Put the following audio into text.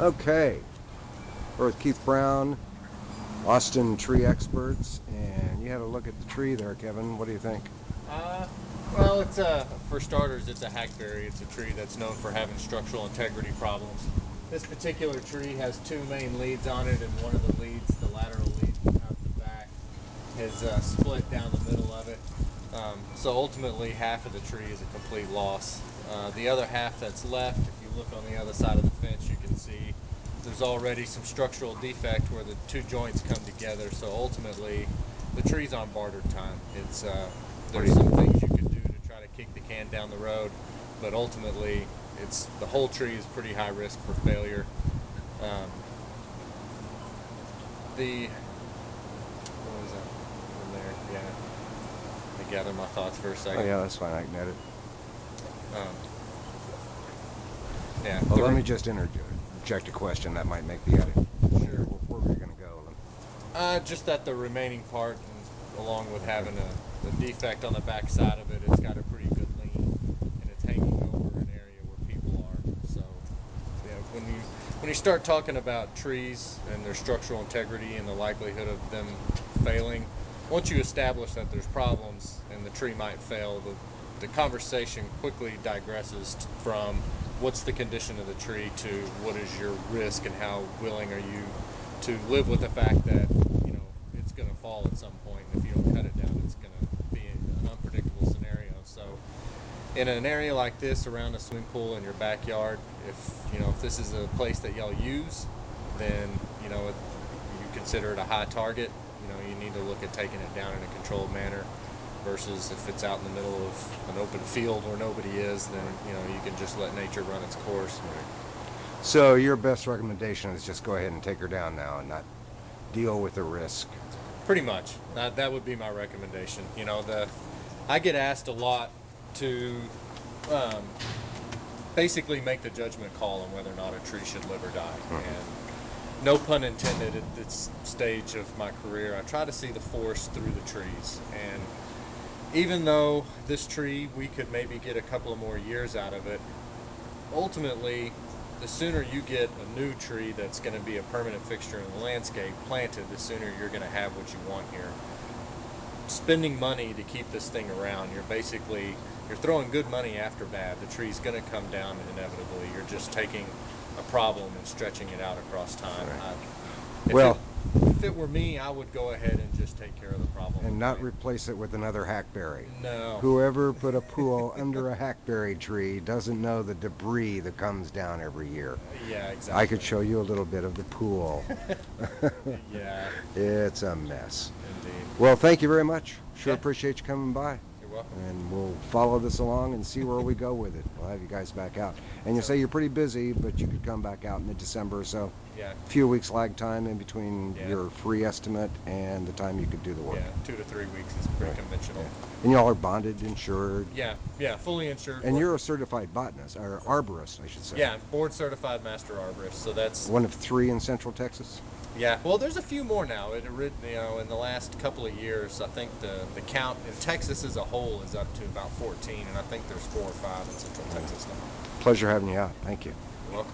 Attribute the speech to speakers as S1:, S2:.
S1: Okay, we're with Keith Brown, Austin Tree Experts, and you had a look at the tree there, Kevin. What do you think?
S2: Uh, well, it's for starters, it's a hackberry. It's a tree that's known for having structural integrity problems. This particular tree has two main leads on it, and one of the leads, the lateral lead out the back, has split down the middle of it. So ultimately, half of the tree is a complete loss. The other half that's left, if you look on the other side of the fence, you can see there's already some structural defect where the two joints come together. So ultimately, the tree's on barter time. It's there's some things you could do to try to kick the can down the road, but ultimately, it's the whole tree is pretty high risk for failure. Um, the what was that in there? Yeah, let me gather my thoughts for a second.
S1: Oh yeah, that's fine. I can edit.
S2: Um, yeah.
S1: Well, let me just interject a question that might make the edit.
S2: Sure.
S1: Where are we going to go?
S2: Just that the remaining part, and along with having a defect on the back side of it, it's got a pretty good lean, and it's hanging over an area where people are. So, yeah, when you start talking about trees and their structural integrity and the likelihood of them failing, once you establish that there's problems and the tree might fail, the conversation quickly digresses from what's the condition of the tree to what is your risk and how willing are you to live with the fact that it's going to fall at some point, and if you don't cut it down, it's going to be an unpredictable scenario. So in an area like this around a swimming pool in your backyard, if this is a place that y'all use, then you consider it a high target. You need to look at taking it down in a controlled manner, versus if it's out in the middle of an open field where nobody is, then you can just let nature run its course.
S1: So your best recommendation is just go ahead and take her down now and not deal with the risk.
S2: Pretty much. That would be my recommendation. I get asked a lot to basically make the judgment call on whether or not a tree should live or die. And no pun intended, at this stage of my career, I try to see the forest through the trees. And even though this tree, we could maybe get a couple of more years out of it, ultimately, the sooner you get a new tree that's going to be a permanent fixture in the landscape planted, the sooner you're going to have what you want here. Spending money to keep this thing around, you're throwing good money after bad. The tree's going to come down inevitably. You're just taking a problem and stretching it out across time.
S1: Right.
S2: If it were me, I would go ahead and just take care of the problem.
S1: And not replace it with another hackberry.
S2: No.
S1: Whoever put a pool under a hackberry tree doesn't know the debris that comes down every year.
S2: Yeah, exactly.
S1: I could show you a little bit of the pool.
S2: Yeah.
S1: It's a mess.
S2: Indeed.
S1: Well, thank you very much. Sure
S2: Yeah.
S1: appreciate you coming by.
S2: You're welcome.
S1: And we'll follow this along and see where we go with it. We'll have you guys back out. And you say you're pretty busy, but you could come back out mid-December or so.
S2: Yeah.
S1: A few weeks lag time in between
S2: Yeah.
S1: your free estimate and the time you could do the work.
S2: Yeah, 2 to 3 weeks is pretty conventional.
S1: Yeah. And y'all are bonded, insured.
S2: Yeah, fully insured.
S1: And you're a certified botanist, or arborist, I should say.
S2: Yeah, board certified master arborist. So that's
S1: one of 3 in Central Texas.
S2: Yeah, well, there's a few more now. In the last couple of years, I think the count in Texas as a whole is up to about 14, and I think there's 4 or 5 in Central Texas now.
S1: Pleasure having you out. Thank you.
S2: You're welcome.